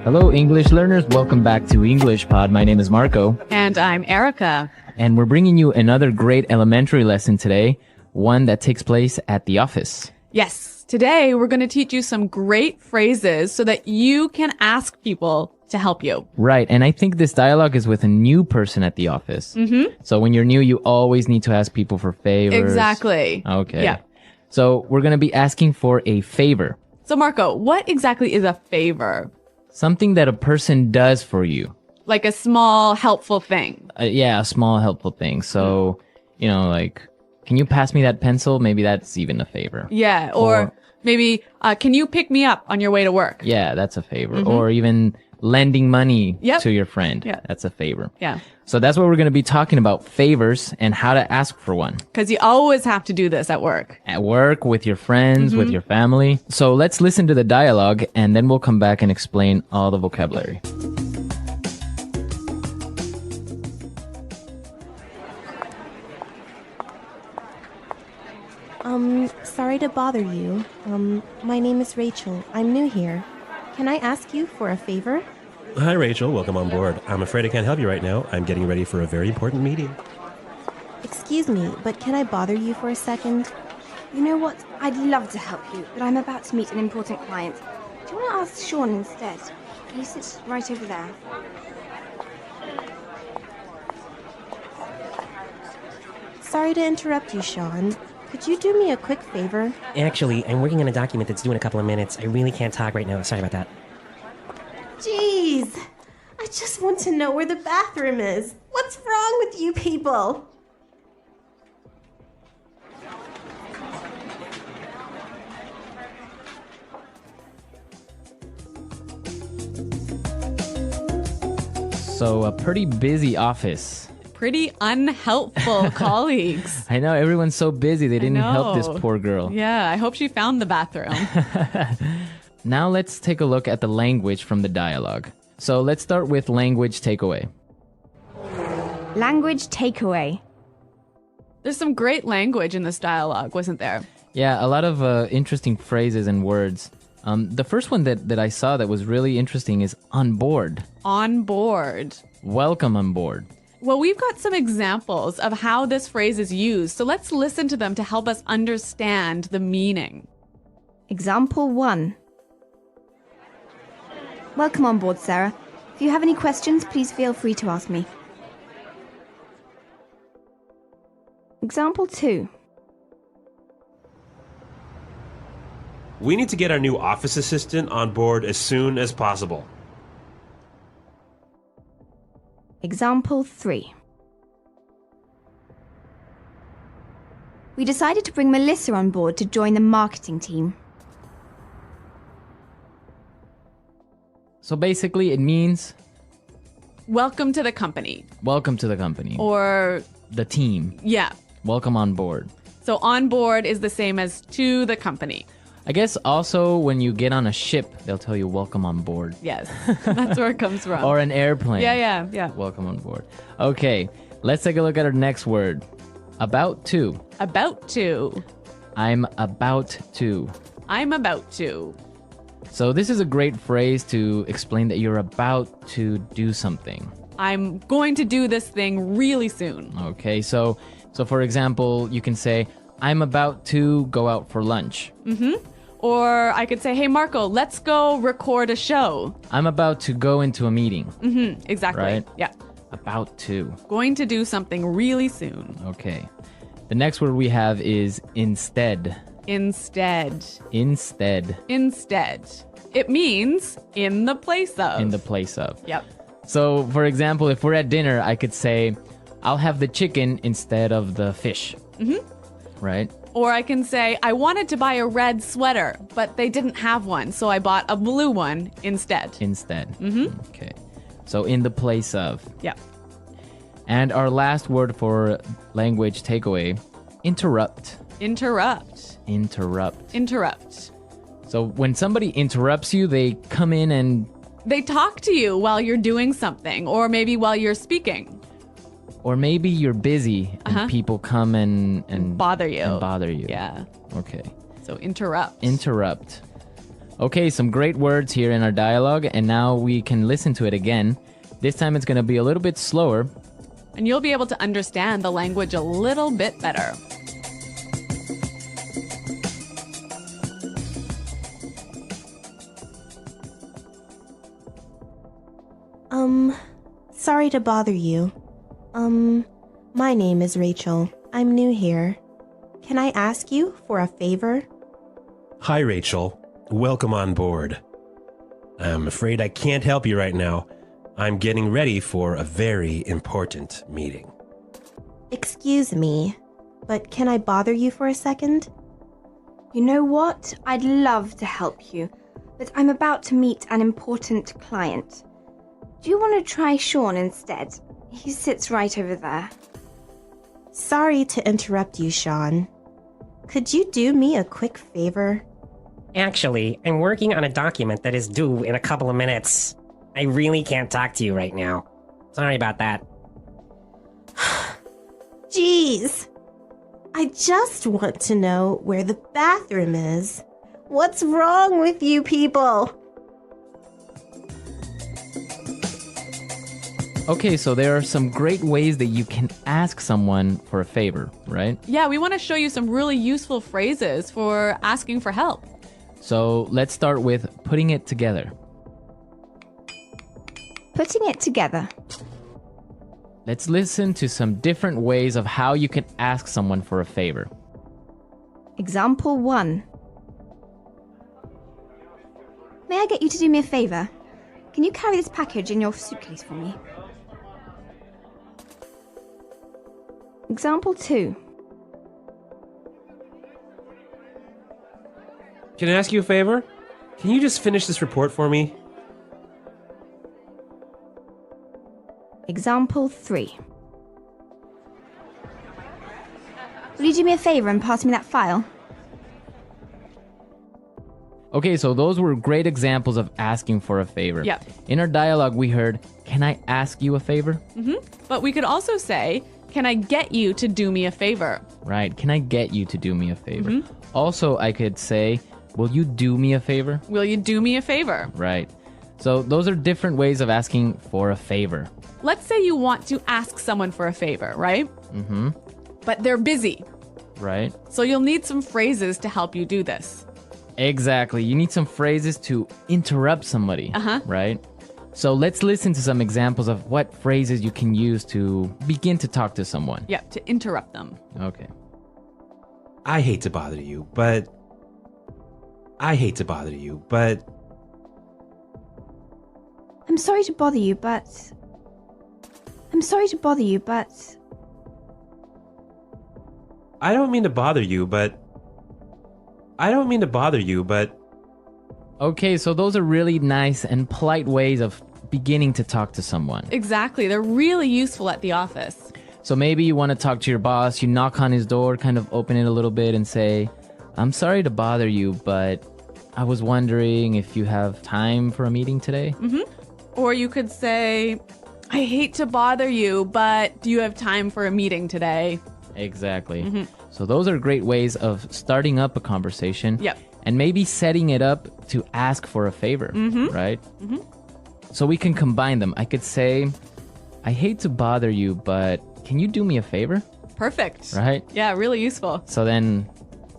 Hello, English learners. Welcome back to English Pod. My name is Marco. And I'm Erica. And we're bringing you another great elementary lesson today, one that takes place at the office. Yes, today we're going to teach you some great phrases so that you can ask people to help you. Right, and I think this dialogue is with a new person at the office. Mm-hmm. So when you're new, you always need to ask people for favors. Exactly. Okay. Yeah. So we're going to be asking for a favor. So Marco, what exactly is a favor? Something that a person does for you. Like a small, helpful thing. Yeah, a small helpful thing. So, like, can you pass me that pencil? Maybe that's even a favor. Yeah, or maybe, can you pick me up on your way to work? Yeah, that's a favor. Or even lending money to your friend. Yeah. That's a favor. Yeah. So that's what we're going to be talking about, favors and how to ask for one. Because you always have to do this at work. At work, with your friends, with your family. So let's listen to the dialogue and then we'll come back and explain all the vocabulary. Sorry to bother you. My name is Rachel. I'm new here. Can I ask you for a favor? Hi, Rachel. Welcome on board. I'm afraid I can't help you right now. I'm getting ready for a very important meeting. Excuse me, but can I bother you for a second? You know what? I'd love to help you, but I'm about to meet an important client. Do you want to ask Sean instead? He sits right over there. Sorry to interrupt you, Sean. Could you do me a quick favor? Actually, I'm working on a document that's due in a couple of minutes. I really can't talk right now. Sorry about that. Jeez! I just want to know where the bathroom is. What's wrong with you people? So a pretty busy office. Pretty unhelpful colleagues. I know, everyone's so busy they didn't help this know. poor girl. Yeah, I hope she found the bathroom. Now let's take a look at the language from the dialogue. So let's start with language takeaway. Language takeaway. There's some great language in this dialogue, wasn't there? Yeah, a lot of interesting phrases and words. The first one that I saw that was really interesting is on board. On board. Welcome on board. Well, we've got some examples of how this phrase is used, so let's listen to them to help us understand the meaning. Example 1. Welcome on board, Sarah. If you have any questions, please feel free to ask me. Example 2. We need to get our new office assistant on board as soon as possible. Example 3. We decided to bring Melissa on board to join the marketing team. So basically it means Welcome to the company. welcome to the company. Or, The team. yeah. Welcome on board. So on board is the same as to the company. I guess also when you get on a ship, they'll tell you welcome on board. Yes, that's where it comes from. Or an airplane. Yeah. Welcome on board. Okay, let's take a look at our next word. About to. About to. I'm about to. I'm about to. So this is a great phrase to explain that you're about to do something. I'm going to do this thing really soon. Okay, so for example, you can say, I'm about to go out for lunch. Or I could say, hey, Marco, let's go record a show. I'm about to go into a meeting. Exactly. Right. Yeah. About to. Going to do something really soon. Okay. The next word we have is instead. Instead. Instead. Instead. It means in the place of. In the place of. Yep. So, for example, if we're at dinner, I could say, I'll have the chicken instead of the fish. Right? Or I can say, I wanted to buy a red sweater, but they didn't have one, so I bought a blue one instead. Instead. Okay. So, in the place of. Yep. And our last word for language takeaway, interrupt. Interrupt. Interrupt. Interrupt. So when somebody interrupts you, they come in and... They talk to you while you're doing something, or maybe while you're speaking. Or maybe you're busy and people come and Bother you. And bother you. Yeah. Okay. So interrupt. Interrupt. Okay, some great words here in our dialogue, and now we can listen to it again. This time it's going to be a little bit slower. And you'll be able to understand the language a little bit better. Sorry to bother you. My name is Rachel. I'm new here. Can I ask you for a favor? Hi, Rachel. Welcome on board. I'm afraid I can't help you right now. I'm getting ready for a very important meeting. Excuse me, but can I bother you for a second? You know what? I'd love to help you, but I'm about to meet an important client. Do you want to try Sean instead? He sits right over there. Sorry to interrupt you, Sean. Could you do me a quick favor? Actually, I'm working on a document that is due in a couple of minutes. I really can't talk to you right now. Sorry about that. Jeez. I just want to know where the bathroom is. What's wrong with you people? Okay, so there are some great ways that you can ask someone for a favor, right? Yeah, we want to show you some really useful phrases for asking for help. So let's start with putting it together. Putting it together. Let's listen to some different ways of how you can ask someone for a favor. Example 1. May I get you to do me a favor? Can you carry this package in your suitcase for me? Example 2. Can I ask you a favor? Can you just finish this report for me? Example 3. Will you do me a favor and pass me that file? Okay, so those were great examples of asking for a favor. Yep. In our dialogue, we heard, "Can I ask you a favor?" But we could also say, can I get you to do me a favor? Right. Can I get you to do me a favor? Also, I could say, "Will you do me a favor?" Will you do me a favor? Right. So those are different ways of asking for a favor. Let's say you want to ask someone for a favor, right? Mm-hmm. But they're busy. Right. So you'll need some phrases to help you do this. Exactly. You need some phrases to interrupt somebody. Right? So let's listen to some examples of what phrases you can use to begin to talk to someone. Yeah, to interrupt them. Okay. I hate to bother you, but... I'm sorry to bother you, but... I don't mean to bother you, but... Okay, so those are really nice and polite ways of beginning to talk to someone. Exactly. They're really useful at the office. So maybe you want to talk to your boss, you knock on his door, kind of open it a little bit and say, "I'm sorry to bother you, but I was wondering if you have time for a meeting today?" Or you could say, "I hate to bother you, but do you have time for a meeting today?" Exactly. So those are great ways of starting up a conversation. Yep. And maybe setting it up to ask for a favor, right? So we can combine them. I could say, "I hate to bother you, but can you do me a favor?" Perfect. Right? Yeah, really useful. So then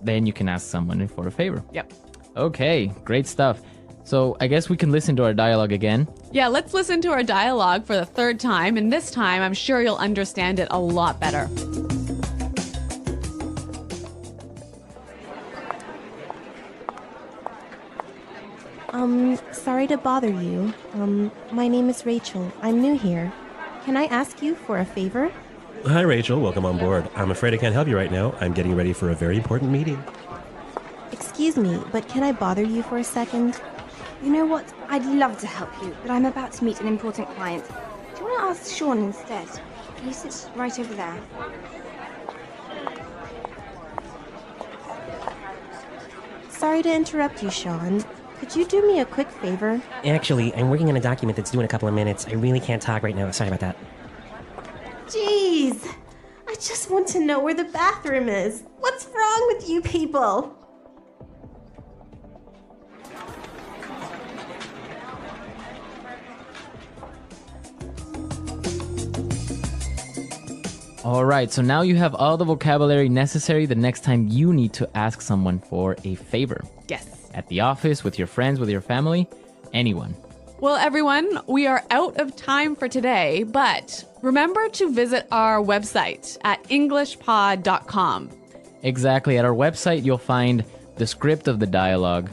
you can ask someone for a favor. Yep. Okay, great stuff. So I guess we can listen to our dialogue again. Yeah, let's listen to our dialogue for the third time. And this time, I'm sure you'll understand it a lot better. Sorry to bother you. My name is Rachel. I'm new here. Can I ask you for a favor? Hi, Rachel. Welcome on board. I'm afraid I can't help you right now. I'm getting ready for a very important meeting. Excuse me, but can I bother you for a second? You know what? I'd love to help you, but I'm about to meet an important client. Do you want to ask Sean instead? He sits right over there. Sorry to interrupt you, Sean. Could you do me a quick favor? Actually, I'm working on a document that's due in a couple of minutes. I really can't talk right now. Sorry about that. Jeez. I just want to know where the bathroom is. What's wrong with you people? All right, so now you have all the vocabulary necessary the next time you need to ask someone for a favor. Yes. At the office, with your friends, with your family, anyone. Well, everyone, we are out of time for today, but remember to visit our website at englishpod.com. Exactly. At our website, you'll find the script of the dialogue.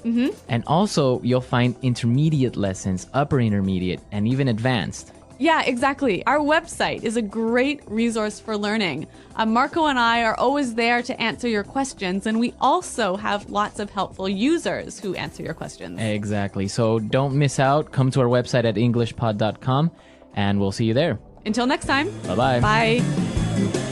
And also, you'll find intermediate lessons, upper intermediate, and even advanced. Yeah, exactly. Our website is a great resource for learning. Marco and I are always there to answer your questions, and we also have lots of helpful users who answer your questions. Exactly. So don't miss out. Come to our website at englishpod.com, and we'll see you there. Until next time. Bye-bye. Bye.